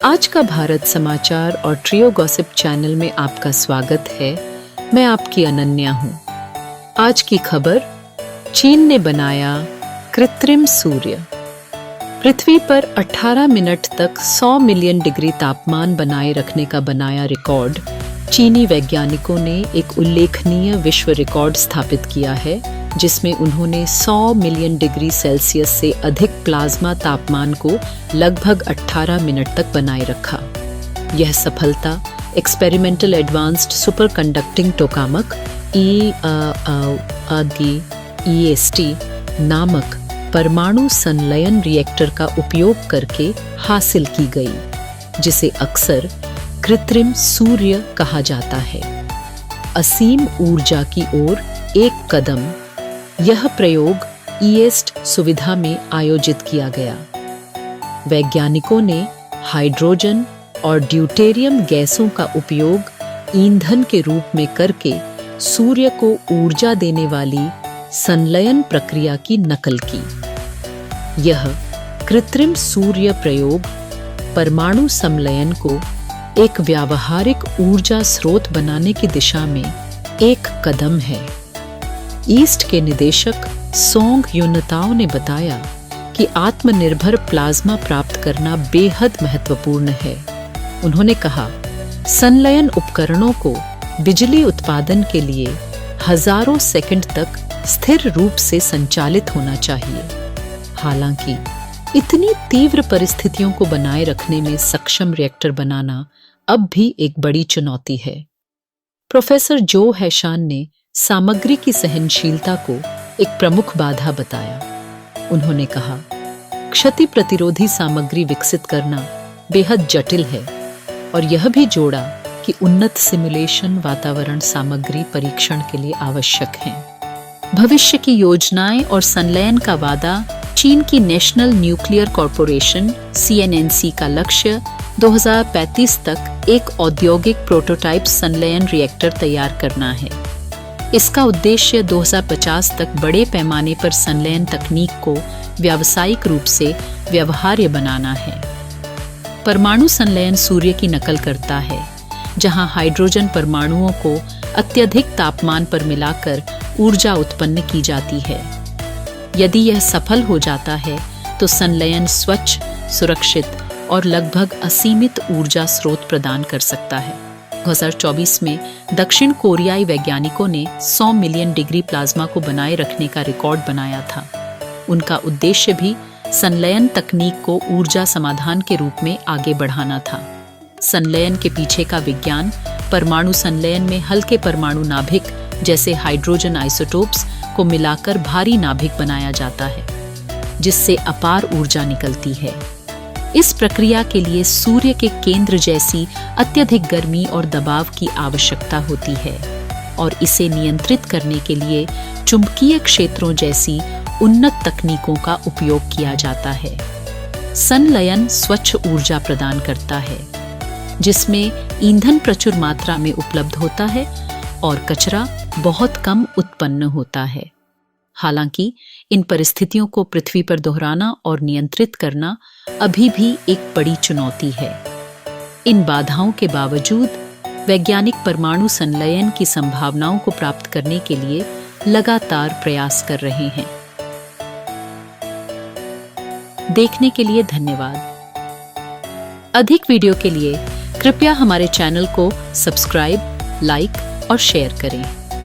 आज का भारत समाचार और ट्रियो गॉसिप चैनल में आपका स्वागत है। मैं आपकी अनन्या हूँ। आज की खबर, चीन ने बनाया कृत्रिम सूर्य। पृथ्वी पर 18 मिनट तक 100 मिलियन डिग्री तापमान बनाए रखने का बनाया रिकॉर्ड। चीनी वैज्ञानिकों ने एक उल्लेखनीय विश्व रिकॉर्ड स्थापित किया है, जिसमें उन्होंने 100 मिलियन डिग्री सेल्सियस से अधिक प्लाज्मा तापमान को लगभग 18 मिनट तक बनाए रखा। यह सफलता experimental advanced super conducting tokamak EST नामक परमाणु संलयन रिएक्टर का उपयोग करके हासिल की गई, जिसे अक्सर कृत्रिम सूर्य कहा जाता है। असीम ऊर्जा की ओर एक कदम। यह प्रयोग ईएस्ट सुविधा में आयोजित किया गया। वैज्ञानिकों ने हाइड्रोजन और ड्यूटेरियम गैसों का उपयोग ईंधन के रूप में करके सूर्य को ऊर्जा देने वाली संलयन प्रक्रिया की नकल की। यह कृत्रिम सूर्य प्रयोग परमाणु संलयन को एक व्यावहारिक ऊर्जा स्रोत बनाने की दिशा में एक कदम है। ईस्ट के निदेशक सोंग युनताओ ने बताया कि आत्मनिर्भर प्लाज्मा प्राप्त करना बेहद महत्वपूर्ण है। उन्होंने कहा, संलयन उपकरणों को बिजली उत्पादन के लिए हजारों सेकंड तक स्थिर रूप से संचालित होना चाहिए। हालांकि इतनी तीव्र परिस्थितियों को बनाए रखने में सक्षम रिएक्टर बनाना अब भी एक बड़ी चुनौती है। प्रोफेसर जो हैशान ने सामग्री की सहनशीलता को एक प्रमुख बाधा बताया। उन्होंने कहा, क्षति प्रतिरोधी सामग्री विकसित करना बेहद जटिल है, और यह भी जोड़ा कि उन्नत सिमुलेशन वातावरण सामग्री परीक्षण के लिए आवश्यक हैं। भविष्य की योजनाएं और संलयन का वादा। चीन की नेशनल न्यूक्लियर कॉरपोरेशन CNNC का लक्ष्य 2035 तक एक औद्योगिक प्रोटोटाइप संलयन रिएक्टर तैयार करना है। इसका उद्देश्य 2050 तक बड़े पैमाने पर संलयन तकनीक को व्यावसायिक रूप से व्यवहार्य बनाना है। परमाणु संलयन सूर्य की नकल करता है, जहां हाइड्रोजन परमाणुओं को अत्यधिक तापमान पर मिलाकर ऊर्जा उत्पन्न की जाती है। यदि यह सफल हो जाता है तो संलयन स्वच्छ, सुरक्षित और लगभग असीमित ऊर्जा स्रोत प्रदान कर सकता है। 2024 में दक्षिण कोरियाई वैज्ञानिकों ने 100 मिलियन डिग्री प्लाज्मा को बनाए रखने का रिकॉर्ड बनाया था। उनका उद्देश्य भी संलयन तकनीक को ऊर्जा समाधान के रूप में आगे बढ़ाना था। संलयन के पीछे का विज्ञान परमाणु संलयन में हल्के परमाणु नाभिक जैसे हाइड्रोजन आइसोटोप्स को मिलाकर भारी नाभिक बनाया जाता है, जिससे अपार ऊर्जा निकलती है। इस प्रक्रिया के लिए सूर्य के केंद्र जैसी अत्यधिक गर्मी और दबाव की आवश्यकता होती है, और इसे नियंत्रित करने के लिए चुंबकीय क्षेत्रों जैसी उन्नत तकनीकों का उपयोग किया जाता है। संलयन स्वच्छ ऊर्जा प्रदान करता है, जिसमें ईंधन प्रचुर मात्रा में उपलब्ध होता है और कचरा बहुत कम उत्पन्न होता है। हालांकि इन परिस्थितियों को पृथ्वी पर दोहराना और नियंत्रित करना अभी भी एक बड़ी चुनौती है। इन बाधाओं के बावजूद वैज्ञानिक परमाणु संलयन की संभावनाओं को प्राप्त करने के लिए लगातार प्रयास कर रहे हैं। देखने के लिए धन्यवाद। अधिक वीडियो के लिए कृपया हमारे चैनल को सब्सक्राइब, लाइक और शेयर करें।